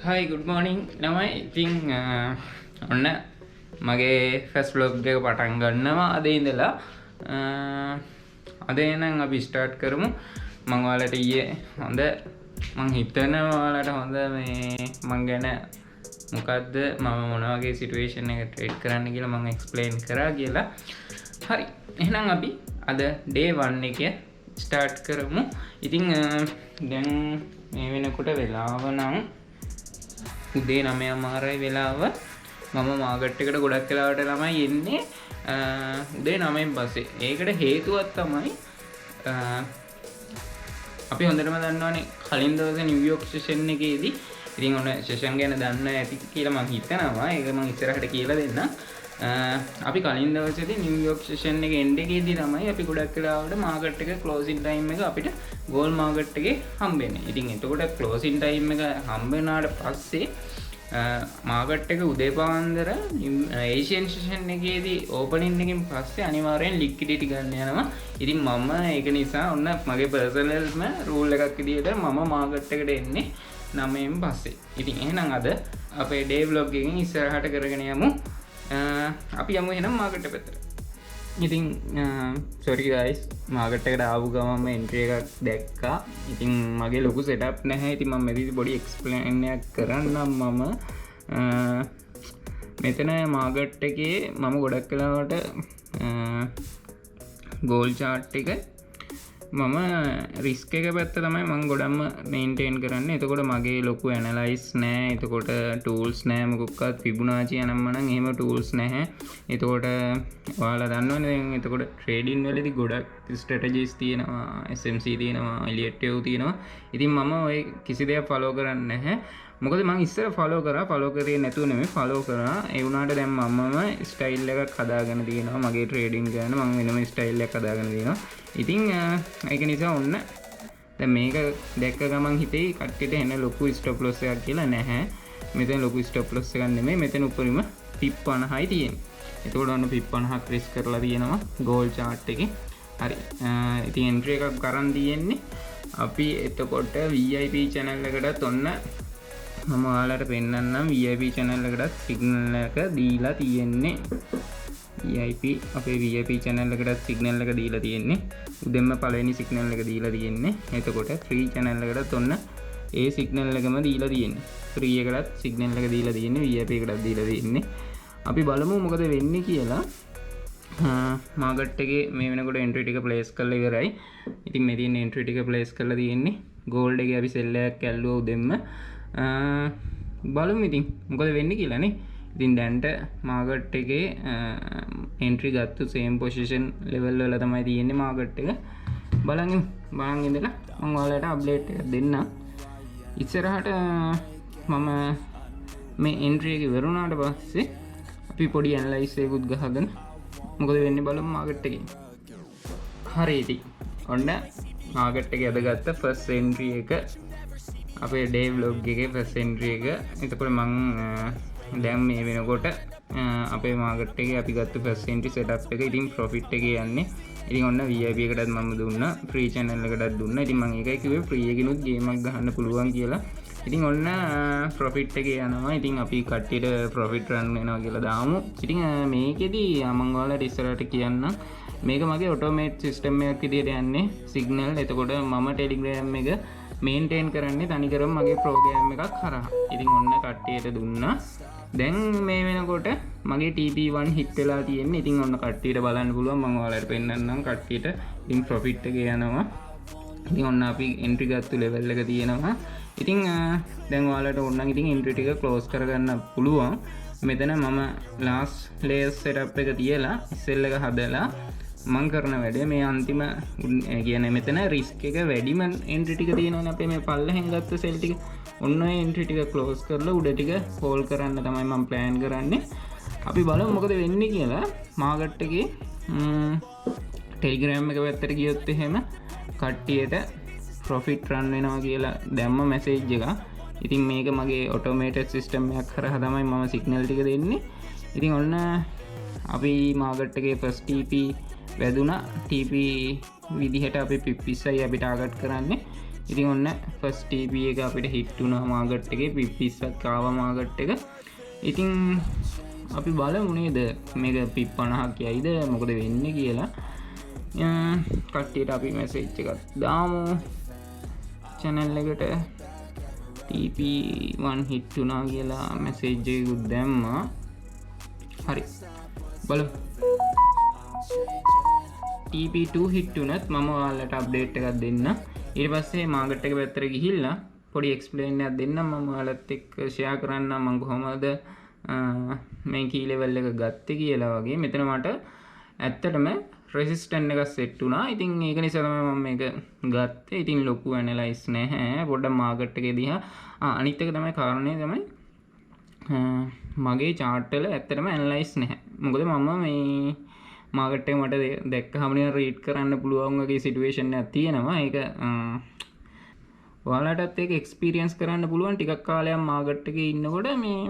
Hi, good morning. නමයි ඉතින් ඔන්න මගේ ෆස්ට් vlog එක පටන් ගන්නවා අද ඉඳලා. අද එහෙනම් අපි ස්ටාර්ට් කරමු. මම ඔයාලට ඊයේ හොඳ මං හිතනවා ඔයාලට හොඳ මේ මං ගැන මොකද්ද මම මොන වගේ සිටුේෂන් එක ට්‍රේඩ් කරන්න කියලා මම එක්ස්ප්ලেইন කරා කියලා. හරි. එහෙනම් අපි අද day 1 එකේ ස්ටාර්ට් කරමු. ඉතින් දැන් මේ වෙනකොට වෙලාව නම් උදේ 9:00 වෙලාව. මම මාකට් එකට ගොඩක් වෙලාවට ළමයි එන්නේ උදේ 9න් පස්සේ. ඒකට හේතුවක් තමයි අපි හොඳටම දන්නවනේ කලින් දවසේ නිව්යෝර්ක් සෙෂන් එකේදී ඉතින් ඔන්න සෙෂන් ගැන දන්න ඇති කියලා මම හිතනවා. ඒක මම ඉස්සරහට කියලා දෙන්නම්. අපි කලින් දවසේදී නිව්යෝර්ක් සෙෂන් එක එන්ඩ් එකේදී තමයි අපි ගොඩක් වෙලාවට මාකට් එක ක්ලෝසින් ටයිම් එක අපිට ගෝල් මාකට් එකේ හම්බෙන්නේ. ඉතින් එතකොට ක්ලෝසින් ටයිම් එක හම්බ වුණාට පස්සේ මාකට් එක උදේ පාන්දර ඒෂියන් සෙෂන් එකේදී ඕපනින් එකකින් පස්සේ අනිවාර්යෙන් ලික්විඩිටි ගන්න යනවා. ඉතින් මම ඒක නිසා ඔන්න මගේ පර්සනල්ම රූල් එකක් විදියට මම මාකට් එකට එන්නේ 9න් පස්සේ. ඉතින් එහෙනම් අද අපේ ඩේ vlog එකකින් ඉස්සරහට කරගෙන යමු. අපි යමු එහෙනම් මාකට් පැත්තට. ඉතින් sorry guys මාකට් එකට ආපු ගමන්ම එන්ට්‍රි එකක් දැක්කා. ඉතින් මගේ ලොකු setup නැහැ. ඉතින් මම මෙතනදී පොඩි explain එකක් කරන්නම්. මම මෙතන මාකට් එකේ මම ගොඩක් වෙලාවට goal chart එක මම රිස්ක් එක පැත්ත තමයි මම ගොඩක්ම මේන්ටේන් කරන්නේ. එතකොට මගේ ලොකු ඇනලයිස් නෑ. එතකොට ටූල්ස් නෑ මොකක්වත්. ෆිබොනාචි යනම්ම නම් එහෙම ටූල්ස් නැහැ. එතකොට ඔයාලා දන්නවනේ දැන් එතකොට ට්‍රේඩින් වලදී ගොඩක් ස්ට්‍රැටජිස් තියෙනවා, SMC තියෙනවා, එලියට් වේව් තියෙනවා. ඉතින් මම ඔය කිසි දෙයක් ෆලෝ කරන්නේ නැහැ. මොකද මම ඉස්සර ෆලෝ කරේ නැතුව නෙමෙයි ෆලෝ කරා. ඒ වුණාට දැන් මමම ස්ටයිල් එකක් හදාගෙන තියෙනවා. මගේ ට්‍රේඩින් ගන්න මම වෙනම ස්ටයිල් එකක් හදාගෙන තියෙනවා. ඉතින් ඒක නිසා ඔන්න දැන් මේක දැක්ක ගමන් හිතේ කට්ටියට එන ලොකු ස්ටොප් ලොස් එකක් කියලා නැහැ. මෙතන ලොකු ස්ටොප් ලොස් එකක් නෙමෙයි. මෙතන උඩරිම පිප් 50යි තියෙන්නේ. එතකොට ඔන්න පිප් 50ක් රිස්ක් කරලා තියෙනවා ගෝල් chart එකේ. හරි. ඉතින් එන්ට්‍රි එකක් කරන් තියෙන්නේ. අපි එතකොට VIP channel එකටත් ඔන්න මම ඔයාලට පෙන්නන්නම්. VIP channel එකටත් සිග්නල් එක දීලා තියෙන්නේ. VIP අපේ VIP channel එකටත් සිග්නල් එක දීලා තියෙන්නේ. උදෙන්ම පළවෙනි සිග්නල් එක දීලා තියෙන්නේ. එතකොට free channel එකටත් ඔන්න ඒ සිග්නල් එකම දීලා තියෙන්නේ. free එකටත් සිග්නල් එක දීලා තියෙන්නේ. VIP එකටත් දීලා තියෙන්නේ. අපි බලමු මොකද වෙන්නේ කියලා. මාකට් එකේ මේ වෙනකොට එන්ට්‍රි ටික ප්ලේස් කරලා ඉවරයි. ඉතින් මේ තියෙන එන්ට්‍රි ටික ප්ලේස් කරලා තියෙන්නේ. ගෝල්ඩ් එකේ අපි සෙල් එකක් ඇල්ලුවා උදෙන්ම. බලමු ඉතින් මොකද වෙන්නේ කියලා නේ. ඉතින් දැන්ට මාකට් එකේ එන්ට්‍රි ගත්තු සේම් පොසිෂන් ලෙවල් වල තමයි තියෙන්නේ මාකට් එක. බලන් ඉඳලා මම ඔයාලට අප්ඩේට් එකක් දෙන්නම්. ඉස්සරහට මම මේ එන්ට්‍රි එක ඉවරුණාට පස්සේ අපි පොඩි ඇනලයිස් එකකුත් ගහගෙන මොකද වෙන්නේ බලමු මාකට් එකේ. හරි ඉතින් ඔන්න මාකට් එකේ අදගත්ත ෆස්ට් එන්ට්‍රි එක අපේ ඩේ vlog එකේ ෆස්ට් එන්ට්‍රි එක. එතකොට මම දැන් මේ වෙනකොට අපේ මාකට් එකේ අපි ගත්ත ෆස්ට් එන්ට්‍රි සෙටප් එක ඉතින් ප්‍රොෆිට් එකේ යන්නේ. ඉතින් ඔන්න VIP එකටත් මම දුන්නා, ෆ්‍රී channel එකටත් දුන්නා. ඉතින් මම ඒකයි කිව්වේ ෆ්‍රී එකකිනුත් ගේම් එකක් ගහන්න පුළුවන් කියලා. ඉතින් ඔන්න ප්‍රොෆිට් එකේ යනවා. ඉතින් අපි කට්ටියට ප්‍රොෆිට් රන් වෙනවා කියලා දාමු. ඉතින් මේකෙදි මම ඔයාලට ඉස්සරහට කියන්නම්. මේක මගේ ඔටෝමේට් සිස්ටම් එකක් විදියට යන්නේ සිග්නල්. එතකොට මම ටෙලිග්‍රෑම් එක මේන්ටේන් කරන්නේ තනිකරම මගේ ප්‍රෝග්‍රෑම් එකක් හරහා. ඉතින් ඔන්න කට්ටියට දුන්නා. දැන් මේ වෙනකොට මගේ TP1 හිට් වෙලා තියෙන්නේ. ඉතින් ඔන්න කට්ටියට බලන්න පුළුවන්. මම ඔයාලට පෙන්නන්නම් කට්ටියට. ඉතින් ප්‍රොෆිට් එක යනවා. ඉතින් ඔන්න අපි එන්ට්‍රි ගත්තු ලෙවල් එක තියෙනවා. ඉතින් දැන් ඔයාලට ඕනනම් ඉතින් එන්ට්‍රි ටික ක්ලෝස් කරගන්න පුළුවන්. මෙතන මම ලාස්ට් ලේයර් සෙටප් එක තියලා සෙල් එක හදලා මම කරන වැඩේ මේ අන්තිම කියන්නේ මෙතන රිස්ක් එක වැඩිම එන්ට්‍රි ටික තියෙනවනේ අපේ මේ පල්ලෙහෙන් ගත්ත සෙල් ටික. ඔන්න ඔය එන්ට්‍රි ටික ක්ලෝස් කරලා උඩ ටික හෝල් කරන්න තමයි මම ප්ලෑන් කරන්නේ. අපි බලමු මොකද වෙන්නේ කියලා. මාකට් එකේ ටෙලිග්‍රෑම් එක පැත්තට ගියොත් එහෙම කට්ටියට ප්‍රොෆිට් රන් වෙනවා කියලා දැම්ම මැසේජ් එක. ඉතින් මේක මගේ ඔටෝමේටඩ් සිස්ටම් එකක් කරා තමයි මම සිග්නල් ටික දෙන්නේ. ඉතින් ඔන්න අපි මාකට් එකේ ෆස්ට් TP වැදුනා. TP විදිහට අපි 20යි අපි ටාගට් කරන්නේ. ඉතින් ඔන්න ෆස්ට් TP එක අපිට හිට් වුණා මාකට් එකේ පිප් 20ක් ආවා මාකට් එක. ඉතින් අපි බලමු නේද මේක පිප් 50ක් යයිද මොකද වෙන්නේ කියලා. කට්ටියට අපි මැසේජ් එකක් දාමු channel එකට. TP1 හිට් වුණා කියලා මැසේජ් එකකුත් දැම්මා. හරි බලමු. TP2 හිට් වුණත් මම ඔයාලට අප්ඩේට් එකක් දෙන්න. ඊට පස්සේ මාකට් එක පැත්තට ගිහිල්ලා පොඩි එක්ස්ප්ලේන් එකක් දෙන්නම් මම ඔයාලත් එක්ක ෂෙයා කරන්නම් මම කොහොමද මේ කී ලෙවල් එක ගත්තේ කියලා වගේ. මෙතන මට ඇත්තටම රෙසිස්ටන්ට් එකක් සෙට් වුණා. ඉතින් ඒක නිසා තමයි මම මේක ගත්තේ. ඉතින් ලොකු ඇනලයිස් නැහැ. පොඩ්ඩක් මාකට් එකේ දිහා අනිත් එක තමයි කාරණේ තමයි මගේ chart වල ඇත්තටම ඇනලයිස් නැහැ. මොකද මම මේ මාකට් එක මට දැක්කහම නිකන් රීඩ් කරන්න පුළුවන් වගේ සිටුේෂන් එකක් තියෙනවා. ඒක ඔයාලටත් ඒක එක්ස්පීරියන්ස් කරන්න පුළුවන්. ටිකක් කාලයක් මාකට් එකේ ඉන්නකොට මේ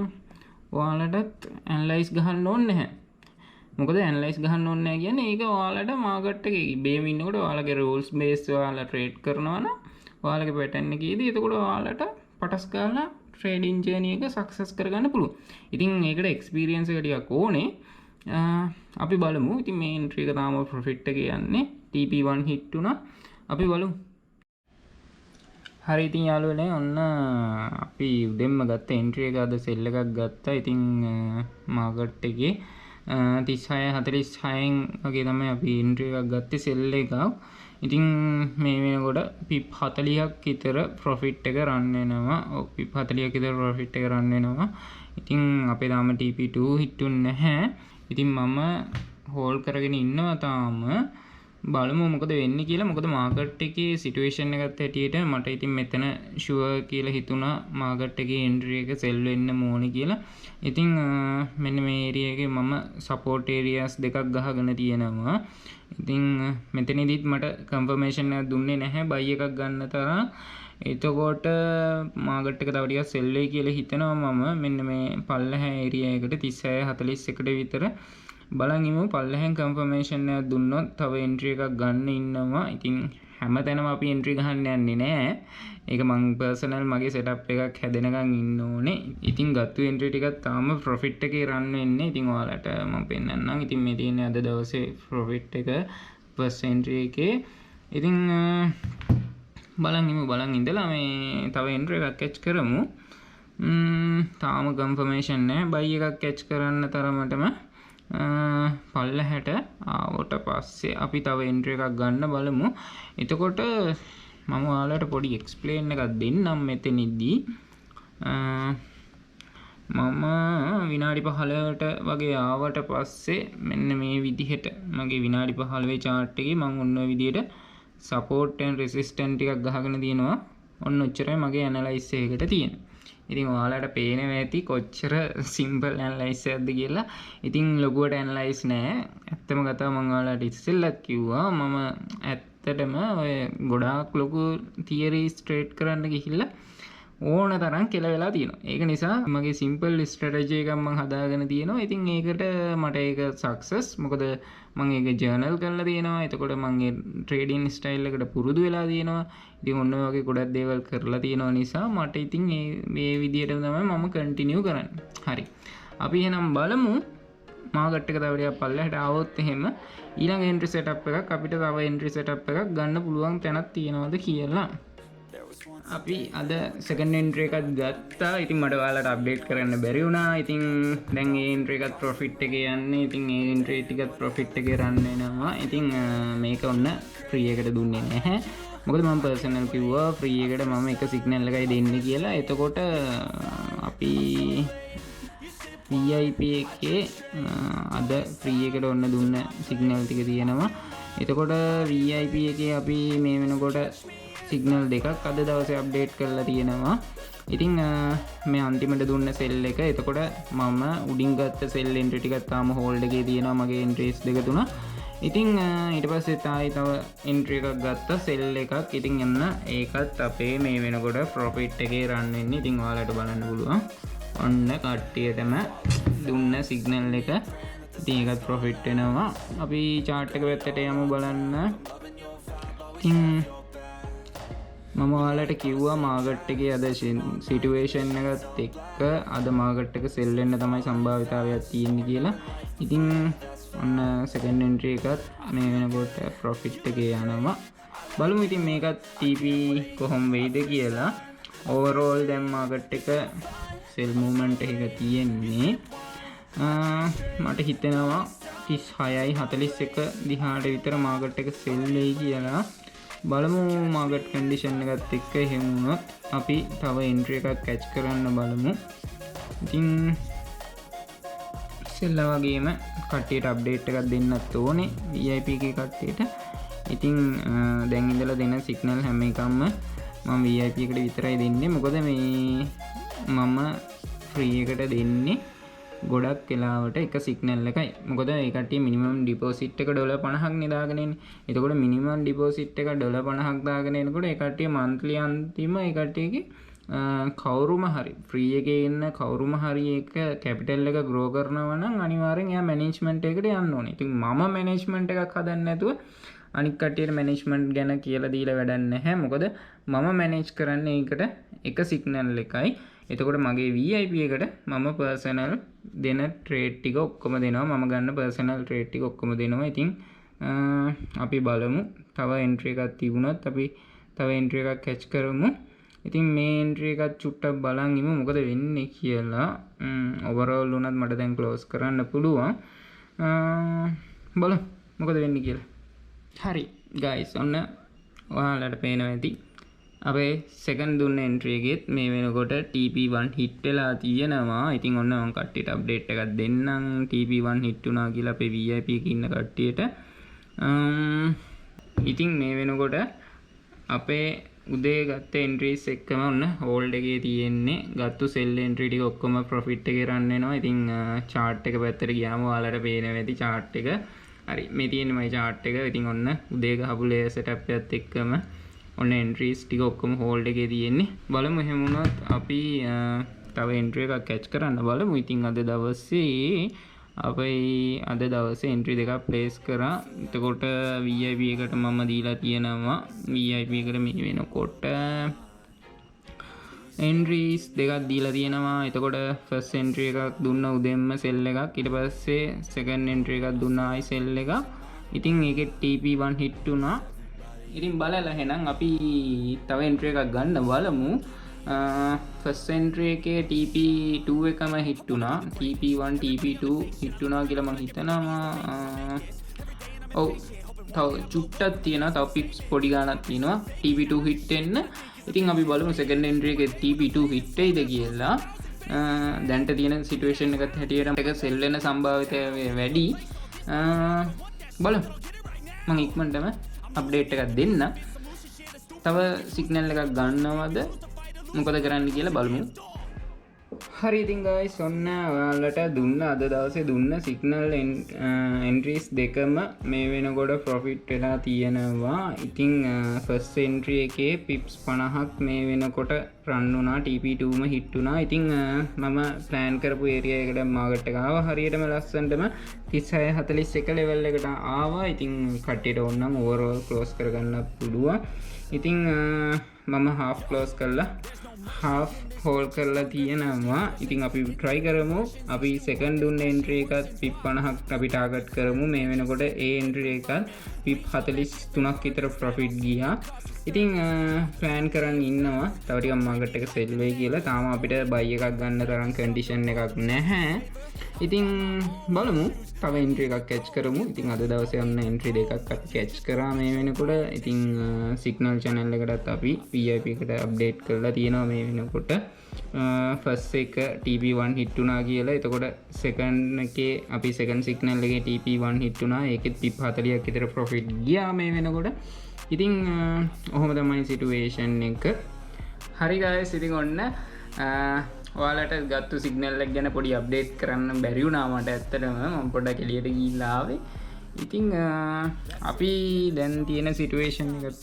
ඔයාලටත් ඇනලයිස් ගහන්න ඕනේ නැහැ. මොකද ඇනලයිස් ගහන්න ඕනේ නැහැ කියන්නේ ඒක ඔයාලට මාකට් එකේ ඉබේම ඉන්නකොට ඔයාලගේ රූල්ස් බේස් ඔයාලා ට්‍රේඩ් කරනවා නම් ඔයාලගේ පැටර්න් එකේදී එතකොට ඔයාලට පටස් ගාලා ට්‍රේඩින් ජර්නි එක සක්සස් කරගන්න පුළුවන්. ඉතින් ඒකට එක්ස්පීරියන්ස් එක ටිකක් ඕනේ. අපි බලමු. ඉතින් මේ එන්ට්‍රි එක තාම ප්‍රොෆිට් එක යන්නේ. TP1 හිට් වුණා. අපි බලමු. හරි ඉතින් යාළුවනේ ඔන්න අපි උදෙන්ම ගත්ත එන්ට්‍රි එක අද සෙල් එකක් ගත්තා. ඉතින් මාකට් එකේ 36 46න් වගේ තමයි අපි එන්ට්‍රි එකක් ගත්තේ සෙල් එකක්. ඉතින් මේ වෙනකොට පිප් 40ක් විතර ප්‍රොෆිට් එක රන් වෙනවා. ඔව් පිප් 40ක් විතර ප්‍රොෆිට් එක රන් වෙනවා. ඉතින් අපේ තාම TP2 හිටුන්නේ නැහැ. ඉතින් මම හෝල්ඩ් කරගෙන ඉන්නවා තාම. බලමු මොකද වෙන්නේ කියලා. මොකද මාකට් එකේ සිටුේෂන් එකත් හැටියට මට ඉතින් මෙතන ෂුවර් කියලා හිතුණා මාකට් එකේ එන්ට්‍රි එක සෙල් වෙන්න ඕනේ කියලා. ඉතින් මෙන්න මේ ඒරියා එකේ මම සපෝට් ඒරියාස් දෙකක් ගහගෙන තියෙනවා. ඉතින් මෙතනදිත් මට කන්ෆර්මේෂන් එකක් දුන්නේ නැහැ බයි එකක් ගන්න තරම්. එතකොට මාකට් එක තව ටිකක් සෙල් වෙයි කියලා හිතනවා මම. මෙන්න මේ පල්ලෙහා ඒරියා එකට 36 41ට විතර බලන් ඉමු. පල්ලෙහෙන් කන්ෆර්මේෂන් එකක් දුන්නොත් තව එන්ට්‍රි එකක් ගන්න ඉන්නවා. ඉතින් හැමතැනම අපි එන්ට්‍රි ගහන්න යන්නේ නැහැ. ඒක මං පර්සනල් මගේ සෙටප් එකක් හැදෙනකන් ඉන්න ඕනේ. ඉතින් ගත්තු එන්ට්‍රි ටිකක් තාම ප්‍රොෆිට් එකේ රන් වෙන්නේ. ඉතින් ඔයාලට මම පෙන්නන්නම්. ඉතින් මේ තියෙන අද දවසේ ප්‍රොෆිට් එක ෆස්ට් එන්ට්‍රි එකේ. ඉතින් බලන් ඉඳලා මේ තව එන්ට්‍රි එකක් කැච් කරමු. තාම කන්ෆර්මේෂන් නැහැ. බයි එකක් කැච් කරන්න තරමටම පල්ලෙහාට ආවට පස්සේ අපි තව එන්ට්‍රි එකක් ගන්න බලමු. එතකොට මම ඔයාලට පොඩි එක්ස්ප්ලේන් එකක් දෙන්නම් මෙතනදී. මම විනාඩි 15ට වගේ ආවට පස්සේ මෙන්න මේ විදිහට මගේ විනාඩි 15 chart එකේ මම ඔන්න ඔය විදිහට support and resistance ටිකක් ගහගෙන තියෙනවා. ඔන්න ඔච්චරයි මගේ ඇනලයිස් එකකට තියෙන්නේ. ඉතින් ඔයාලට පේනවා ඇති කොච්චර සිම්පල් ඇනලයිස් එකක්ද කියලා. ඉතින් ලොකුවට ඇනලයිස් නෑ. ඇත්තම කතාව මම ඔයාලට ඉස්සෙල්ලත් කිව්වා මම ඇත්තටම ඔය ගොඩාක් ලොකු තියරිස් ට්‍රේඩ් කරන්න ගිහිල්ලා ඕන තරම් කියලා වෙලා තියෙනවා. ඒක නිසා මගේ සිම්පල් ස්ට්‍රැටජි එකක් මම හදාගෙන තියෙනවා. ඉතින් ඒකට මට ඒක සක්සස්. මොකද මම ඒක ජර්නල් කරලා තියෙනවා. එතකොට මම ඒ ට්‍රේඩින් ස්ටයිල් එකට පුරුදු වෙලා තියෙනවා. ඉතින් ඔන්න ඔය වගේ ගොඩක් දේවල් කරලා තියෙනවා නිසා මට ඉතින් මේ විදිහටම තමයි මම කන්ටිනියු කරන්නේ. හරි. අපි එහෙනම් බලමු මාකට් එක තව ටිකක් පල්ලෙහාට ආවොත් එහෙම ඊළඟ එන්ට්‍රි සෙටප් එකක් අපිට තව එන්ට්‍රි සෙටප් එකක් ගන්න පුළුවන් තැනක් තියෙනවද කියලා. අපි අද සෙකන්ඩ් එන්ට්‍රි එකක් ගත්තා. ඉතින් මට ඔයාලට අප්ඩේට් කරන්න බැරි වුණා. ඉතින් දැන් ඒ එන්ට්‍රි එකත් ප්‍රොෆිට් එකේ යන්නේ. ඉතින් ඒ එන්ට්‍රි ටිකත් ප්‍රොෆිට් එකේ රන් වෙනවා. ඉතින් මේක ඔන්න ෆ්‍රී එකට දුන්නේ නැහැ. මොකද මම පර්සනල් කිව්වා ෆ්‍රී එකට මම එක සිග්නල් එකයි දෙන්නේ කියලා. එතකොට අපි VIP එකේ අද ෆ්‍රී එකට ඔන්න දුන්න සිග්නල් ටික තියෙනවා. එතකොට VIP එකේ අපි මේ වෙනකොට සිග්නල් දෙකක් අද දවසේ අප්ඩේට් කරලා තියෙනවා. ඉතින් මේ අන්තිමට දුන්න සෙල් එක. එතකොට මම උඩින් ගත්ත සෙල් එන්ට්‍රි ටිකක් තාම හෝල්ඩ් එකේ තියෙනවා මගේ එන්ට්‍රීස් දෙක තුන. ඉතින් ඊට පස්සේ තව එන්ට්‍රි එකක් ගත්තා සෙල් එකක්. ඉතින් එන්න ඒකත් අපේ මේ වෙනකොට ප්‍රොෆිට් එකේ රන් වෙන්නේ. ඉතින් ඔයාලට බලන්න පුළුවන්. ඔන්න කට්ටියටම දුන්න සිග්නල් එක. ඉතින් ඒකත් ප්‍රොෆිට් වෙනවා. අපි chart එක පැත්තට යමු බලන්න. ඉතින් මම ඔයාලට කිව්වා මාකට් එකේ අද සිටුේෂන් එකත් එක්ක අද මාකට් එක සෙල් වෙන්න තමයි සම්භාවිතාවයක් තියෙන්නේ කියලා. ඉතින් ඔන්න සෙකන්ඩ් එන්ට්‍රි එකත් මේ වෙනකොට ප්‍රොෆිට් එකේ යනවා. බලමු ඉතින් මේකත් TP කොහොම වෙයිද කියලා. ඕවරෝල් දැන් මාකට් එක සෙල් මූව්මන්ට් එක තියෙන්නේ මට හිතෙනවා 36.41 දිහාට විතර මාකට් එක සෙල් වෙයි කියලා. බලමු මාකට් කන්ඩිෂන් එකත් එක්ක එහෙම වුණොත් අපි තව එන්ට්‍රි එකක් කැච් කරන්න බලමු. ඉතින් ඉස්සෙල්ලා වගේම කට්ටියට අප්ඩේට් එකක් දෙන්නත් ඕනේ VIP එකේ කට්ටියට. ඉතින් දැන් ඉඳලා දෙන සිග්නල් හැම එකක්ම මම VIP එකට විතරයි දෙන්නේ. මොකද මේ මම ෆ්‍රී එකට දෙන්නේ ගොඩක් වෙලාවට එක සිග්නල් එකයි. මොකද ඒ කට්ටිය මිනිමම් ඩිපොසිට් එක $50ක් නේ දාගෙන ඉන්නේ. එතකොට මිනිමම් ඩිපොසිට් එක $50ක් දාගෙන එනකොට ඒ කට්ටිය මන්ත්ලි අන්තිම ඒ කට්ටියගේ කවුරුම හරි ෆ්‍රී එකේ ඉන්න කවුරුම හරි එක කැපිටල් එක ග්‍රෝ කරනවා නම් අනිවාර්යෙන් එයා මැනේජ්මන්ට් එකට යන්න ඕනේ. ඉතින් මම මැනේජ්මන්ට් එකක් හදන්න නැතුව අනික් කට්ටියට මැනේජ්මන්ට් ගැන කියලා දීලා වැඩක් නැහැ. මොකද මම මැනේජ් කරන්නේ ඒකට එක සිග්නල් එකයි. එතකොට මගේ VIP එකට මම පර්සනල් දෙන ට්‍රේඩ් ටික ඔක්කොම දෙනවා. මම ගන්න පර්සනල් ට්‍රේඩ් ටික ඔක්කොම දෙනවා. ඉතින් අපි බලමු තව එන්ට්‍රි එකක් තිබුණොත් අපි තව එන්ට්‍රි එකක් කැච් කරමු. ඉතින් මේ එන්ට්‍රි එකත් චුට්ටක් බලන් ඉමු මොකද වෙන්නේ කියලා. ඕවරෝල් උනත් මට දැන් ක්ලෝස් කරන්න පුළුවන්. බලමු මොකද වෙන්නේ කියලා. හරි ගයිස් ඔන්න ඔයාලට පේනවා ඇති අපේ සෙකන්ඩ් දුන්න එන්ට්‍රි එකෙත් මේ වෙනකොට TP1 හිට් වෙලා තියෙනවා. ඉතින් ඔන්න මම කට්ටියට අප්ඩේට් එකක් දෙන්නම්. TP1 හිට් වුණා කියලා අපේ VIP එකේ ඉන්න කට්ටියට. ඉතින් මේ වෙනකොට අපේ උදේ ගත්ත එන්ට්‍රීස් එක්කම ඔන්න හෝල්ඩ් එකේ තියෙන්නේ. ගත්තු සෙල් එන්ට්‍රි ටික ඔක්කොම ප්‍රොෆිට් එකේ රන් වෙනවා. ඉතින් chart එක පැත්තට ගියාම ඔයාලට පේනවා ඇති chart එක. හරි මේ තියෙන්නේ මගේ chart එක. ඉතින් ඔන්න උදේ ගහපු layer setup එකත් එක්කම ඔන්න එන්ට්‍රීස් ටික ඔක්කොම හෝල්ඩ් එකේ තියෙන්නේ. බලමු එහෙම වුණොත් අපි තව එන්ට්‍රි එකක් කැච් කරන්න බලමු. ඉතින් අද දවසේ අපි අද දවසේ එන්ට්‍රි දෙකක් ප්ලේස් කරා. එතකොට VIP එකට මම දීලා තියෙනවා. VIP එකට මේ වෙනකොට එන්ට්‍රීස් දෙකක් දීලා තියෙනවා. එතකොට ෆස්ට් එන්ට්‍රි එකක් දුන්න උදෙන්ම සෙල් එකක්. ඊට පස්සේ සෙකන්ඩ් එන්ට්‍රි එකක් දුන්නා ආයි සෙල් එකක්. ඉතින් ඒකේ TP1 හිට් වුණා. ඉතින් බලලා එහෙනම් අපි තව එන්ට්‍රි එකක් ගන්න බලමු. ෆස්ට් එන්ට්‍රි එකේ TP2 එකම හිට් වුණා. TP1 TP2 හිට් වුණා කියලා මම හිතනවා. ඔව් තව චුට්ටක් තියෙනවා. තව පිප්ස් පොඩි ගාණක් තියෙනවා TP2 හිට් වෙන්න. ඉතින් අපි බලමු සෙකන්ඩ් එන්ට්‍රි එකේ TP2 හිට් වෙයිද කියලා. දැන්ට තියෙන සිටුේෂන් එකත් හැටියට එක සෙල් වෙන සම්භාවිතය වැඩි. බලමු මම ඉක්මනටම අප්ඩේට් එකක් දෙන්න. තව සිග්නල් එකක් ගන්නවද මොකද කරන්න කියලා බලමු. හරි ඉතින් guys ඔන්න ඔයාලට දුන්න අද දවසේ දුන්න සිග්නල් එන්ට්‍රීස් දෙකම මේ වෙනකොට ප්‍රොෆිට් වෙලා තියෙනවා. ඉතින් ෆස්ට් එන්ට්‍රි එකේ පිප්ස් 50ක් මේ වෙනකොට රන් වුණා. TP2ම හිට් වුණා. ඉතින් මම ප්ලෑන් කරපු ඒරියා එකට මාකට් එක ආවා. හරියටම ලස්සනටම 36.41 ලෙවල් එකට ආවා. ඉතින් කට්ටියට ඕනනම් ඕවරෝල් ක්ලෝස් කරගන්න පුළුවන්. ඉතින් මම half close කරලා half hold කරලා තියෙනවා. ඉතින් අපි try කරමු. අපි second දුන්න entry එකත් pip 50ක් අපි target කරමු. මේ වෙනකොට ඒ entry එකත් pip 43ක් විතර profit ගියා. ඉතින් plan කරන් ඉන්නවා තව ටිකක් market එක sell වෙයි කියලා. තාම අපිට buy එකක් ගන්න තරම් condition එකක් නැහැ. ඉතින් බලමු තව entry එකක් catch කරමු. ඉතින් අද දවසේ ඔන්න entry දෙකක් අපි catch කරා මේ වෙනකොට. ඉතින් signal channel එකටත් අපි VIP එකට update කරලා තියෙනවා මේ වෙනකොට. first එක TP1 hit වුණා කියලා. එතකොට second එකේ අපි second signal එකේ TP1 hit වුණා. ඒකෙත් pip 40ක් විතර profit ගියා මේ වෙනකොට. ඉතින් ඔහොම තමයි situation එක. හරි guys ඉතින් ඔන්න ඔයාලට ගත්තු සිග්නල් එක ගැන පොඩි අප්ඩේට් කරන්න බැරි වුණා මට ඇත්තටම. මම පොඩ්ඩක් එළියට ගිහිල්ලා ආවේ. ඉතින් අපි දැන් තියෙන සිටුේෂන් එකත්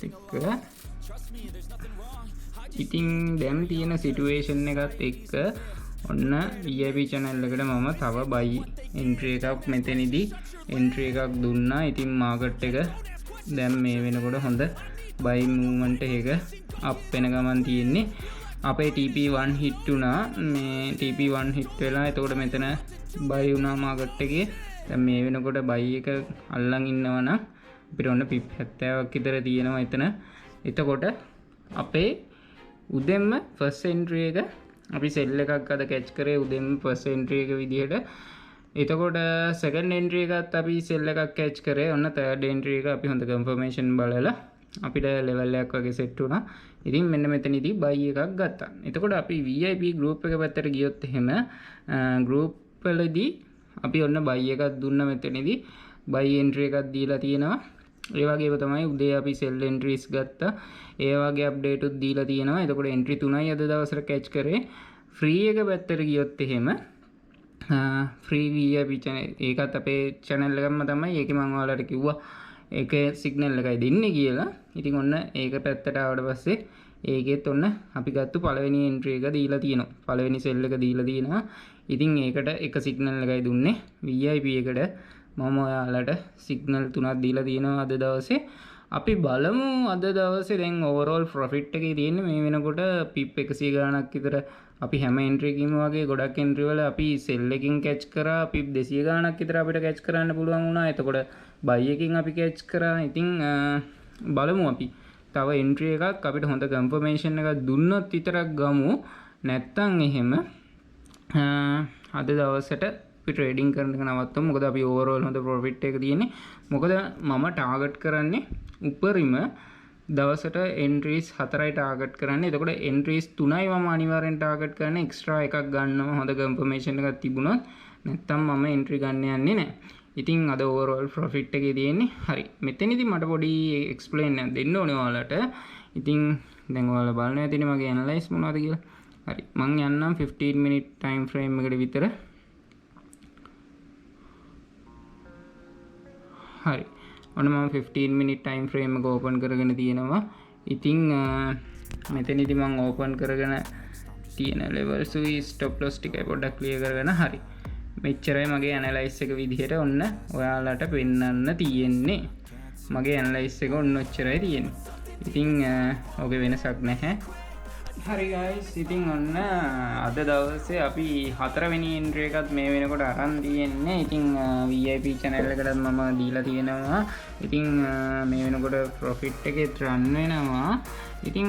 එක්ක ඔන්න VIP channel එකට මම තව buy entry එකක් මෙතනදී entry එකක් දුන්නා. ඉතින් market එක දැන් මේ වෙනකොට හොඳ buy movement එක අප් වෙන ගමන් තියෙන්නේ. අපේ TP1 හිට් වුණා. මේ TP1 හිට් වෙලා එතකොට මෙතන බයි වුණා මාකට් එකේ. දැන් මේ වෙනකොට බයි එක අල්ලන් ඉන්නවනම් අපිට ඔන්න පිප් 70ක් විතර තියෙනවා එතන. එතකොට අපේ උදෙන්ම ෆස්ට් එන්ට්‍රි එක අපි සෙල් එකක් අද කැච් කරේ උදෙන්ම ෆස්ට් එන්ට්‍රි එක විදිහට. එතකොට සෙකන්ඩ් එන්ට්‍රි එකත් අපි සෙල් එකක් කැච් කරේ. ඔන්න තර්ඩ් එන්ට්‍රි එක අපි හොඳ කන්ෆර්මේෂන් බලලා අපිට ලෙවල් එකක් වගේ සෙට් වුණා. ඉතින් මෙන්න මෙතනදී බයි එකක් ගත්තා. එතකොට අපි VIP group එක පැත්තට ගියොත් එහෙම group වලදී අපි ඔන්න බයි එකක් දුන්නා. මෙතනදී බයි එන්ට්‍රි එකක් දීලා තියෙනවා. ඒ වගේම තමයි උදේ අපි සෙල් එන්ට්‍රීස් ගත්තා. ඒ වගේ අප්ඩේට් උත් දීලා තියෙනවා. එතකොට එන්ට්‍රි 3යි අද දවසට කැච් කරේ. ෆ්‍රී එක පැත්තට ගියොත් එහෙම ෆ්‍රී VIP channel ඒකත් අපේ channel එකක්ම තමයි. ඒකේ මම ඔයාලට කිව්වා ඒකේ සිග්නල් එකයි දෙන්නේ කියලා. ඉතින් ඔන්න ඒක පැත්තට ආවට පස්සේ ඒකෙත් ඔන්න අපි ගත්ත පළවෙනි එන්ට්‍රි එක දීලා තියෙනවා. පළවෙනි සෙල් එක දීලා තියෙනවා. ඉතින් ඒකට එක සිග්නල් එකයි දුන්නේ. VIP එකට මම ඔයාලට සිග්නල් 3ක් දීලා තියෙනවා අද දවසේ. අපි බලමු අද දවසේ දැන් ඕවරෝල් ප්‍රොෆිට් එකේ තියෙන්නේ මේ වෙනකොට පිප් 100 ගාණක් විතර. අපි හැම එන්ට්‍රි එකකින්ම වගේ ගොඩක් එන්ට්‍රි වල අපි සෙල් එකකින් කැච් කරා පිප් 200 ගාණක් විතර අපිට කැච් කරන්න පුළුවන් වුණා. එතකොට බයි එකකින් අපි කැච් කරා. ඉතින් බලමු අපි තව එන්ට්‍රි එකක් අපිට හොඳ කන්ෆර්මේෂන් එකක් දුන්නොත් විතරක් ගමු. නැත්තම් එහෙම අද දවසට අපි ට්‍රේඩින් කරන එක නවත්තමු. මොකද අපි ඕවරෝල් හොඳ ප්‍රොෆිට් එක තියෙන්නේ. මොකද මම ටාගට් කරන්නේ උපරිම දවසට එන්ට්‍රීස් 4යි ටාගට් කරන්නේ. එතකොට එන්ට්‍රීස් 3යි මම අනිවාර්යෙන් ටාගට් කරන්නේ. එක්ස්ට්‍රා එකක් ගන්නවා හොඳ කන්ෆර්මේෂන් එකක් තිබුණොත්. නැත්තම් මම එන්ට්‍රි ගන්න යන්නේ නැහැ. ඉතින් අද ඕවරෝල් ප්‍රොෆිට් එකේ තියෙන්නේ. හරි. මෙතනදී මට පොඩි එක්ස්ප්ලেইন එකක් දෙන්න ඕනේ ඔයාලට. ඉතින් දැන් ඔයාලා බලන්න ඇතිනේ මගේ ඇනලයිස් මොනවද කියලා. හරි. මම යන්නම් 15 minute time frame එකට විතර. හරි. ඔන්න මම 15 minute time frame එක ඕපන් කරගෙන තියෙනවා. ඉතින් මෙතනදී මම ඕපන් කරගෙන තියෙන levels උයි stop loss ටිකයි පොඩ්ඩක් ක්ලියර් කරගෙන හරි. මෙච්චරයි මගේ ඇනලයිස් එක විදිහට ඔන්න ඔයාලට පෙන්වන්න තියෙන්නේ. මගේ ඇනලයිස් එක ඔන්න ඔච්චරයි තියෙන්නේ. ඉතින් ඔගේ වෙනසක් නැහැ. හරි guys, ඉතින් ඔන්න අද දවසේ අපි 4 වෙනි එන්ට්‍රි එකත් මේ වෙනකොට අරන් තියෙන්නේ. ඉතින් VIP channel එකටත් මම දීලා තියෙනවා. ඉතින් මේ වෙනකොට profit එකේ run වෙනවා. ඉතින්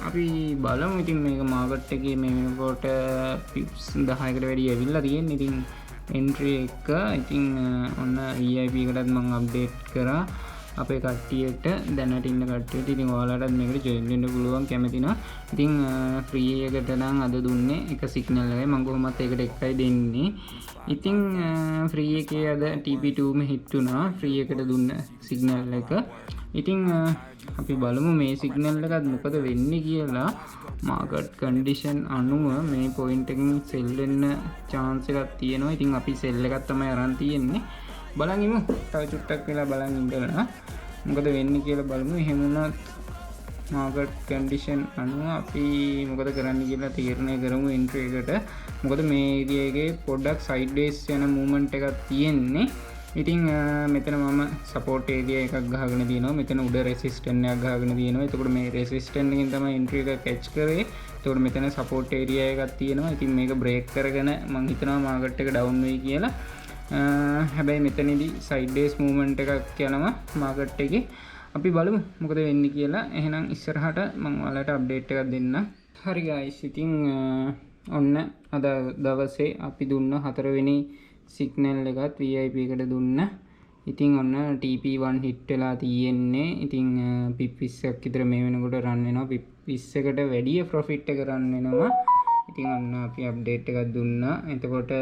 අපි බලමු ඉතින් මේක මාකට් එකේ මේ වෙනකොට pips 10කට වැඩි ඇවිල්ලා තියෙන්නේ. ඉතින් එන්ට්‍රි එක ඉතින් ඔන්න VIP එකටත් මම අප්ඩේට් කරා. අපේ කට්ටියට දැනට ඉන්න කට්ටියට ඉතින් ඔයාලටත් මේකට ජොයින් වෙන්න පුළුවන් කැමති නම්. ඉතින් ෆ්‍රී එකට නම් අද දුන්නේ එක සිග්නල් එකයි. මම කොහොමත් ඒකට එකයි දෙන්නේ. ඉතින් ෆ්‍රී එකේ අද TP2 ම හිට් වුණා. ෆ්‍රී එකට දුන්න සිග්නල් එක. ඉතින් අපි බලමු මේ සිග්නල් එකත් මොකද වෙන්නේ කියලා. මාකට් කන්ඩිෂන් අනුව මේ පොයින්ට් එකකින් සෙල් වෙන්න chance එකක් තියෙනවා. ඉතින් අපි සෙල් එකක් තමයි අරන් තියෙන්නේ. බලන් ඉමු. තව චුට්ටක් වෙලා බලන් ඉඳලා මොකද වෙන්නේ කියලා බලමු. එහෙම වුණත් මාකට් කන්ඩිෂන් අනුව අපි මොකද කරන්න කියලා තීරණය කරමු එන්ට්‍රි එකට. මොකද මේ ඒරියා එකේ පොඩ්ඩක් සයිඩ්වේස් යන මූවමන්ට් එකක් තියෙන්නේ. ඉතින් මෙතන මම සපෝට් ඒරියා එකක් ගහගෙන තියෙනවා. මෙතන උඩ රෙසිස්ටන්ට් එකක් ගහගෙන තියෙනවා. එතකොට මේ රෙසිස්ටන්ට් එකෙන් තමයි එන්ට්‍රි එක කැච් කරේ. එතකොට මෙතන සපෝට් ඒරියා එකක් තියෙනවා. ඉතින් මේක බ්‍රේක් කරගෙන මම හිතනවා මාකට් එක ඩවුන් වෙයි කියලා. හැබැයි මෙතනදී සයිඩ්වේස් මූවමන්ට් එකක් යනවා මාකට් එකේ. අපි බලමු මොකද වෙන්නේ කියලා. එහෙනම් ඉස්සරහට මම ඔයාලට අප්ඩේට් එකක් දෙන්න. හරි guys, ඉතින් ඔන්න අද දවසේ අපි දුන්න 4 වෙනි සිග්නල් එකත් VIP එකට දුන්න. ඉතින් ඔන්න TP1 හිට් වෙලා තියෙන්නේ. ඉතින් පිප් 20ක් විතර මේ වෙනකොට රන් වෙනවා. පිප් 20කට වැඩිය ප්‍රොෆිට් එක රන් වෙනවා. ඉතින් ඔන්න අපි අප්ඩේට් එකක් දුන්නා. එතකොට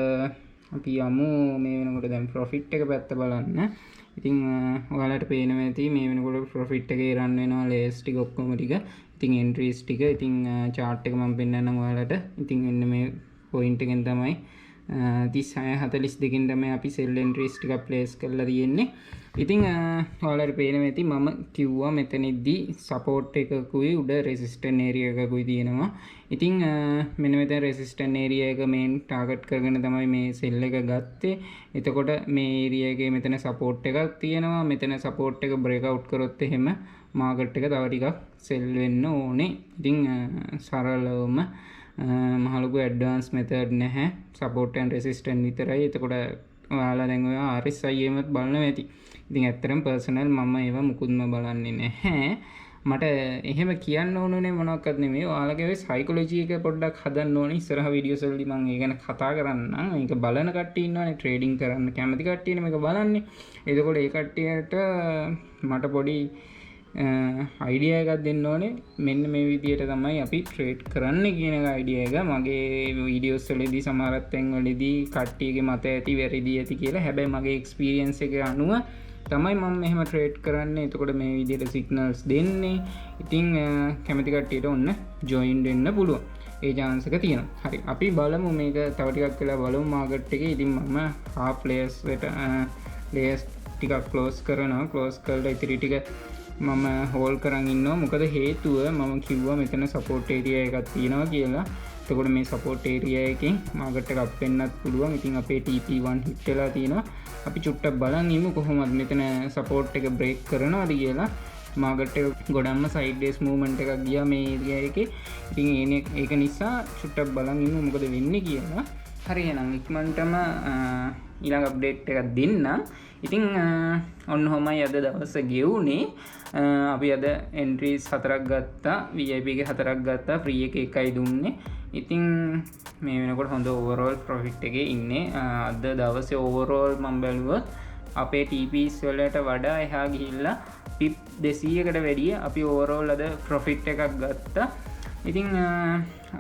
අපි යමු මේ වෙනකොට දැන් ප්‍රොෆිට් එක පැත්ත බලන්න. ඉතින් ඔයාලට පේනවා ඇති මේ වෙනකොට ප්‍රොෆිට් එකේ රන් වෙනවා ලේස් ටික ඔක්කොම ටික. ඉතින් එන්ට්‍රීස් ටික ඉතින් chart එක මම පෙන්නන්නම් ඔයාලට. ඉතින් මෙන්න මේ පොයින්ට් එකෙන් තමයි 36-42කින් තමයි අපි සෙල් එන්ට්‍රීස් ටික ප්ලේස් කරලා තියෙන්නේ. ඉතින් ඔයාලට පේනවා ඇති මම කිව්වා මෙතනදී සපෝට් එකකුයි උඩ රෙසිස්ටන්ට් ඒරියා එකකුයි තියෙනවා. ඉතින් මෙන්න මෙතන රෙසිස්ටන්ට් ඒරියා එක මේන් ටාගට් කරගෙන තමයි මේ සෙල් එක ගත්තේ. එතකොට මේ ඒරියා එකේ මෙතන සපෝට් එකක් තියෙනවා. මෙතන සපෝට් එක බ්‍රේක් අවුට් කරොත් එහෙම මාකට් එක තව ටිකක් සෙල් වෙන්න ඕනේ. ඉතින් සරලවම මහලුකු ඇඩ්වාන්ස් මෙතඩ් නැහැ. සපෝට් ඇන්ඩ් රෙසිස්ටන්ට් විතරයි. එතකොට ඔයාලා දැන් ඔය RSI එකමත් බලනවා ඇති. ඉතින් ඇත්තටම පර්සනල් මම ඒවා මුකුත්ම බලන්නේ නැහැ. මට එහෙම කියන්න ඕනේ මොනවක්වත් නෙමෙයි. ඔයාලගේ ඔය සයිකොලොජි එක පොඩ්ඩක් හදන්න ඕනේ. ඉස්සරහ වීඩියෝස් වලදී මම ඒ ගැන කතා කරන්නම්. මේක බලන කට්ටිය ඉන්නවනේ ට්‍රේඩින් කරන්න කැමති කට්ටියනේ මේක බලන්නේ. එතකොට ඒ කට්ටියට මට පොඩි අයිඩියා එකක් දෙන්න ඕනේ. මෙන්න මේ විදිහට තමයි අපි ට්‍රේඩ් කරන්න කියන එක අයිඩියා එක. මගේ වීඩියෝස් වලදී සමහරත් තැන් වලදී කට්ටියගේ මත ඇති වැරදි ඇති කියලා. හැබැයි මගේ එක්ස්පීරියන්ස් එක අනුව තමයි මම මෙහෙම ට්‍රේඩ් කරන්නේ. එතකොට මේ විදිහට සිග්නල්ස් දෙන්නේ. ඉතින් කැමති කට්ටියට ඔන්න ජොයින් වෙන්න පුළුවන්. ඒ chance එක තියෙනවා. හරි. අපි බලමු මේක තව ටිකක් වෙලා බලමු මාකට් එකේ. ඉතින් මම half layers ටිකක් ක්ලෝස් කරනවා. ක්ලෝස් කරලා ඉතිරි ටික මම හෝල් කරන් ඉන්නවා. මොකද හේතුව මම කිව්වා මෙතන සපෝට් ඒරියා එකක් තියෙනවා කියලා. එතකොට මේ සපෝට් ඒරියා එකෙන් මාකට් එක අප් වෙන්නත් පුළුවන්. ඉතින් අපේ TP1 හිට් වෙලා තියෙනවා. අපි චුට්ටක් බලන් ඉමු කොහොමද මෙතන සපෝට් එක බ්‍රේක් කරනවද කියලා. මාකට් එක ගොඩක්ම සයිඩ්වේස් මූව්මන්ට් එකක් ගියා මේ ඒරියා එකේ. ඉතින් ඒක නිසා චුට්ටක් බලන් ඉමු මොකද වෙන්නේ කියලා. හරි එහෙනම් ඉක්මනටම ඊළඟ අප්ඩේට් එකක් දෙන්න. ඉතින් ඔන්න ඔහොමයි අද දවස ගෙවුනේ. අපි අද එන්ට්‍රීස් 4ක් ගත්තා. VIP එකේ 4ක් ගත්තා. ෆ්‍රී එකේ 1යි දුන්නේ. ඉතින් මේ වෙනකොට හොඳ ඕවරෝල් ප්‍රොෆිට් එකේ ඉන්නේ. අද දවසේ ඕවරෝල් මම බැලුවොත් අපේ TPs වලට වඩා එහා ගිහිල්ලා pip 200කට වැඩිය අපි ඕවරෝල් අද ප්‍රොෆිට් එකක් ගත්තා. ඉතින්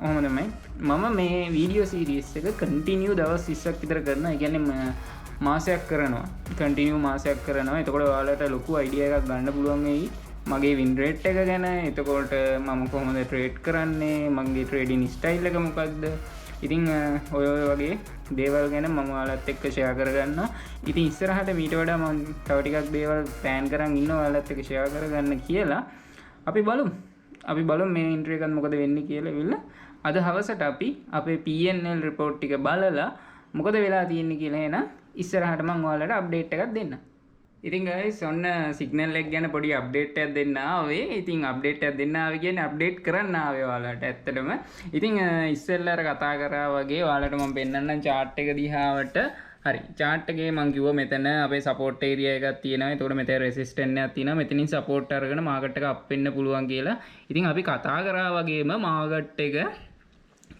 ඔහොම තමයි මම මේ වීඩියෝ සීරීස් එක කන්ටිනියු දවස් 20ක් විතර කරනවා. ඒ කියන්නේ මාසයක් කරනවා. කන්ටිනියු මාසයක් කරනවා. එතකොට ඔයාලට ලොකු අයිඩියා එකක් ගන්න පුළුවන් වෙයි මගේ වින් රේට් එක ගැන. එතකොට මම කොහොමද ට්‍රේඩ් කරන්නේ, මගේ ට්‍රේඩින් ස්ටයිල් එක මොකක්ද. ඉතින් ඔය වගේ දේවල් ගැන මම ඔයාලත් එක්ක ෂෙයා කරගන්නවා. ඉතින් ඉස්සරහට මීට වඩා මම තව ටිකක් දේවල් ප්ලෑන් කරන් ඉන්නවා ඔයාලත් එක්ක ෂෙයා කරගන්න කියලා. අපි බලමු මේ එන්ට්‍රි එකත් මොකද වෙන්නේ කියලා ඉවිල්ලා. අද හවසට අපි අපේ P&L report ටික බලලා මොකද වෙලා තියෙන්නේ කියලා එන ඉස්සරහට මම ඔයාලට අප්ඩේට් එකක් දෙන්නම්. ඉතින් guys ඔන්න සිග්නල් එක ගැන පොඩි අප්ඩේට් එකක් දෙන්න ආවේ. ඉතින් අප්ඩේට් එකක් දෙන්න ආවේ කියන්නේ අප්ඩේට් කරන්න ආවේ ඔයාලට ඇත්තටම. ඉතින් ඉස්සෙල්ලා අර කතා කරා වගේ ඔයාලට මම පෙන්නන්නම් chart එක දිහාවට. හරි chart එකේ මම කිව්වා මෙතන අපේ support area එකක් තියෙනවා. එතකොට මෙතන resistance එකක් තියෙනවා. මෙතනින් support අරගෙන market එක up වෙන්න පුළුවන් කියලා. ඉතින් අපි කතා කරා වගේම market එක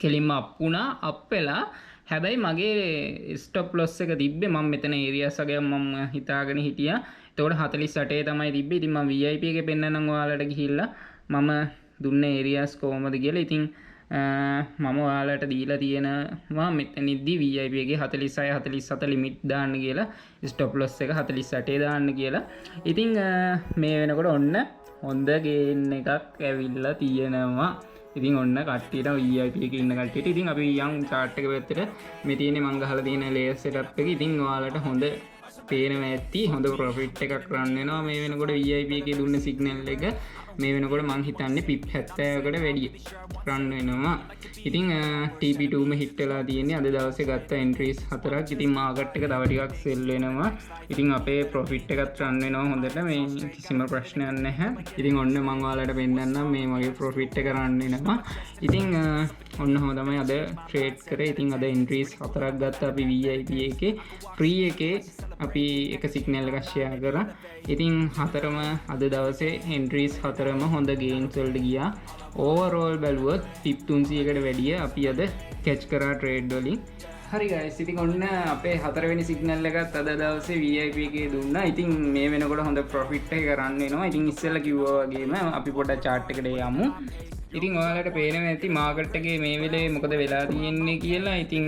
කෙලින්ම up වුණා. up වෙලා හැබැයි මගේ ස්ටොප් ලොස් එක තිබ්බේ මම මෙතන ඒරියාස් වගේ මම හිතාගෙන හිටියා. එතකොට 48 තමයි තිබ්බේ. ඉතින් මම VIP එකේ පෙන්නන්නම් ඔයාලට ගිහිල්ලා මම දුන්න ඒරියාස් කොහොමද කියලා. ඉතින් මම ඔයාලට දීලා තියෙනවා මෙතනදී VIP එකේ 46 47 ලිමිට් දාන්න කියලා. ස්ටොප් ලොස් එක 48 දාන්න කියලා. ඉතින් මේ වෙනකොට ඔන්න හොඳ ගේන් එකක් ඇවිල්ලා තියෙනවා. ඉතින් ඔන්න කට්ටියට VIP එකේ ඉන්න කට්ටියට ඉතින් අපි යම් chart එක පැත්තට මේ තියෙන්නේ මම ගහලා තියෙන layer setup එක. ඉතින් ඔයාලට හොඳ පේනවා ඇති හොඳ profit එකක් run වෙනවා මේ වෙනකොට VIP එකේ දුන්න signal එක මේ වෙනකොට මං හිතන්නේ pip 70කට වැඩි run වෙනවා. ඉතින් TP2 ම hit වෙලා තියෙන්නේ අද දවසේ ගත්ත entries 4ක්. ඉතින් market එක තව ටිකක් sell වෙනවා. ඉතින් අපේ profit එකත් run වෙනවා හොඳට. මේ කිසිම ප්‍රශ්නයක් නැහැ. ඉතින් ඔන්න මම ඔයාලට පෙන්නන්නම් මේ මගේ profit එක run වෙනවා. ඉතින් ඔන්න ඔහොම තමයි අද trade කරේ. ඉතින් අද entries 4ක් ගත්තා අපි VIP එකේ. free එකේ අපි එක signal එකක් share කරා. ඉතින් හතරම අද දවසේ entries 4ම හොඳ gains වලට ගියා. overall බැලුවොත් pip 300කට වැඩිය අපි අද catch කරා trade වලින්. හරි guys ඉතින් ඔන්න අපේ හතරවෙනි signal එකත් අද දවසේ VIP එකේ දුන්නා. ඉතින් මේ වෙනකොට හොඳ profit එක run වෙනවා. ඉතින් ඉස්සෙල්ලා කිව්වා වගේම අපි පොඩ්ඩක් chart එකට යමු. ඉතින් ඔයාලට පේනවා ඇති මාකට් එකේ මේ වෙලේ මොකද වෙලා තියෙන්නේ කියලා. ඉතින්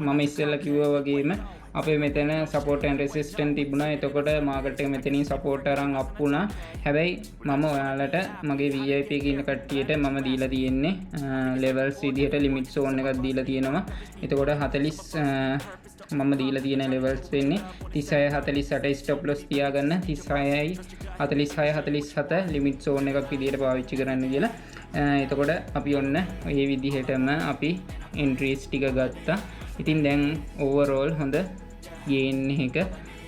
මම ඉස්සෙල්ලා කිව්වා වගේම අපේ මෙතන support and resistance තිබුණා. එතකොට මාකට් එක මෙතනින් support අරන් up වුණා. හැබැයි මම ඔයාලට මගේ VIP එකේ ඉන්න කට්ටියට මම දීලා තියෙන්නේ levels විදිහට limit zone එකක් දීලා තියෙනවා. එතකොට 40 මම දීලා තියෙන levels වෙන්නේ 36 48 stop loss තියාගන්න 36යි 46 47 limit zone එකක් විදිහට පාවිච්චි කරන්න කියලා. එතකොට අපි ඔන්න මේ විදිහටම අපි entries ටික ගත්තා. ඉතින් දැන් overall හොඳ gain එක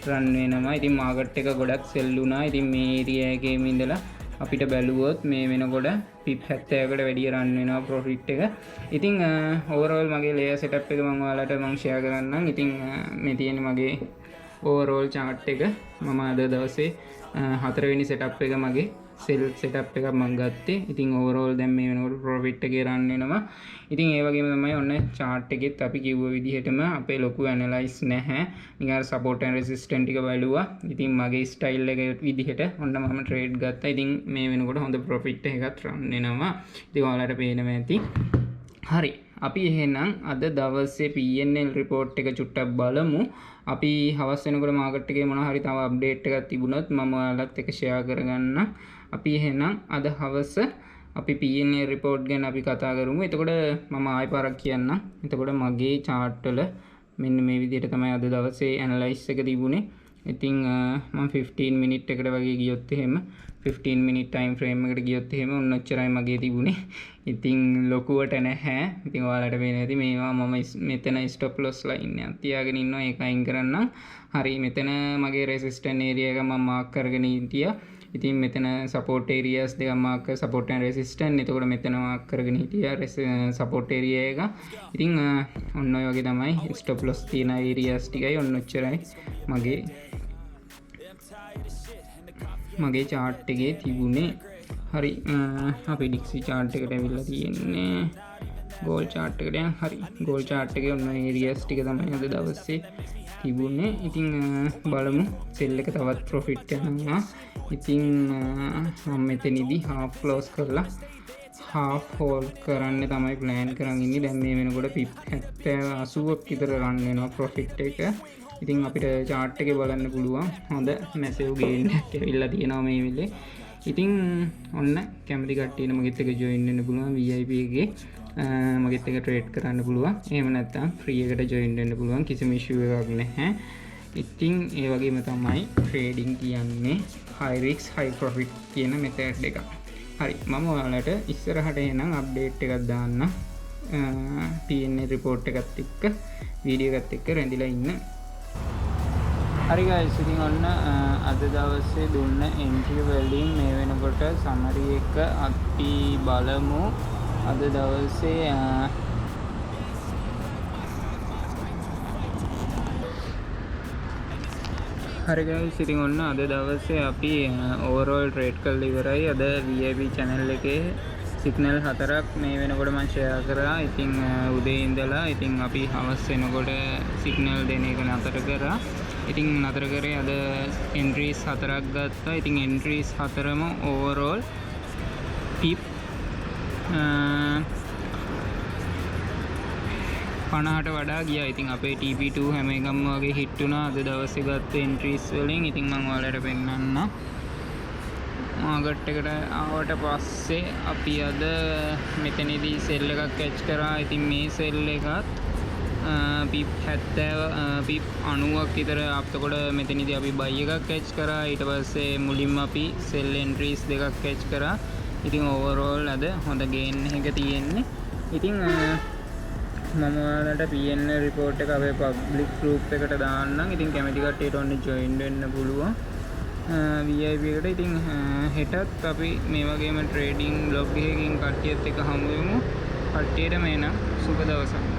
run වෙනවා. ඉතින් market එක ගොඩක් sell වුණා. ඉතින් මේ area එකේම ඉඳලා අපිට බැලුවොත් මේ වෙනකොට pip 70කට වැඩිය run වෙනවා profit එක. ඉතින් overall මගේ layer setup එක මම ඔයාලට share කරන්නම්. ඉතින් මේ තියෙන මගේ overall chart එක මම අද දවසේ 4 වෙනි setup එක මගේ sell setup එකක් මම ගත්තේ. ඉතින් overall දැන් මේ වෙනකොට profit එකේ run වෙනවා. ඉතින් ඒ වගේම තමයි ඔන්න chart එකෙත් අපි කිව්ව විදිහටම අපේ ලොකු analyze නැහැ. නිකන් support and resistance ටික බලුවා. ඉතින් මගේ style එක විදිහට ඔන්න මම trade ගත්තා. ඉතින් මේ වෙනකොට හොඳ profit එකක් run වෙනවා. ඉතින් ඔයාලට පේනවා ඇති. හරි. අපි එහෙනම් අද දවසේ PNL report එක චුට්ටක් බලමු. අපි හවස් වෙනකොට මාකට් එකේ මොනවා හරි තව අප්ඩේට් එකක් තිබුණොත් මම ඔයාලත් එක්ක ෂෙයා කරගන්න. අපි එහෙනම් අද හවස අපි PNL report ගැන අපි කතා කරමු. එතකොට මම ආයෙ පාරක් කියන්නම්. එතකොට මගේ chart වල මෙන්න මේ විදිහට තමයි අද දවසේ analyze එක තිබුණේ. ඉතින් මම 15 minute එකට වගේ ගියොත් එහෙම 15 minute time frame එකට ගියොත් එහෙම ඔන්න ඔච්චරයි මගේ තිබුණේ. ඉතින් ලොකුවට නැහැ. ඉතින් ඔයාලට පේනවා ඇති මේවා මම මෙතන stop loss line එකක් තියාගෙන ඉන්නවා. ඒක අයින් කරන්නම්. හරි මෙතන මගේ resistance area එක මම mark කරගෙන හිටියා. ඉතින් මෙතන support areas දෙක mark කර support and resistance. එතකොට මෙතන mark කරගෙන හිටියා support area එක. ඉතින් ඔන්න ඔය වගේ තමයි stop loss තියෙන areas ටිකයි ඔන්න ඔච්චරයි මගේ chart එකේ තිබුණේ. හරි අපි Dixie chart එකට ඇවිල්ලා තියෙන්නේ goal chart එකට. හරි goal chart එකේ ඔන්න areas ටික තමයි අද දවසේ තිබුණේ. ඉතින් බලමු sell එක තවත් profit යනවා. ඉතින් මම මෙතනදී half close කරලා half hold කරන්න තමයි plan කරන් ඉන්නේ. දැන් මේ වෙනකොට pip 70 80ක් විතර run වෙනවා profit එක. ඉතින් අපිට chart එකේ බලන්න පුළුවන් හොඳ massive gain එකක් ඇවිල්ලා තියෙනවා මේ වෙලේ. ඉතින් ඔන්න කැමති කට්ටියන මගෙත් එක join වෙන්න පුළුවන් VIP එකේ. මගෙත් එක trade කරන්න පුළුවන්. එහෙම නැත්නම් free එකට join වෙන්න පුළුවන්. කිසිම issue එකක් නැහැ. ඉතින් ඒ වගේම තමයි trading කියන්නේ high risk high profit කියන method එක. හරි මම ඔයාලට ඉස්සරහට එනනම් update එකක් දාන්න. PNL report එකත් එක්ක video එකත් එක්ක රැඳිලා ඉන්න. හරි guys ඉතින් ඔන්න අද දවසේ දුන්න entry වලින් මේ වෙනකොට summary එක අපි බලමු. අද දවසේ හරි guys ඉතින් ඔන්න අද දවසේ අපි overall trade කරලා ඉවරයි. අද VIP channel එකේ signal 4ක් මේ වෙනකොට මම share කරා. ඉතින් උදේ ඉඳලා ඉතින් අපි හවස් වෙනකොට signal දෙන එක නතර කරා. ඉතින් නතර කරේ අද entries 4ක් ගත්තා. ඉතින් entries 4ම overall pip 50ට වඩා ගියා. ඉතින් අපේ TP2 හැම එකම වගේ hit වුණා අද දවසේ ගත්ත entries වලින්. ඉතින් මම ඔයාලට පෙන්නන්න. මාකට් එකට ආවට පස්සේ අපි අද මෙතනදී sell එකක් catch කරා. ඉතින් මේ sell එකත් pip 70 pip 90ක් විතර අපතකොට මෙතනදී අපි buy එකක් catch කරා. ඊට පස්සේ මුලින්ම අපි sell entries දෙකක් catch කරා. ඉතින් overall අද හොඳ gain එක තියෙන්නේ. ඉතින් මම ඔයාලට PNL report එක අපේ public group එකට දාන්නම්. ඉතින් කැමති කට්ටියට ඔන්න join වෙන්න පුළුවන් VIP එකට. ඉතින් හෙටත් අපි මේ වගේම trading blog එකකින් කට්ටියත් එක්ක හමු වෙමු. කට්ටියට මේනම් සුබ දවසක්.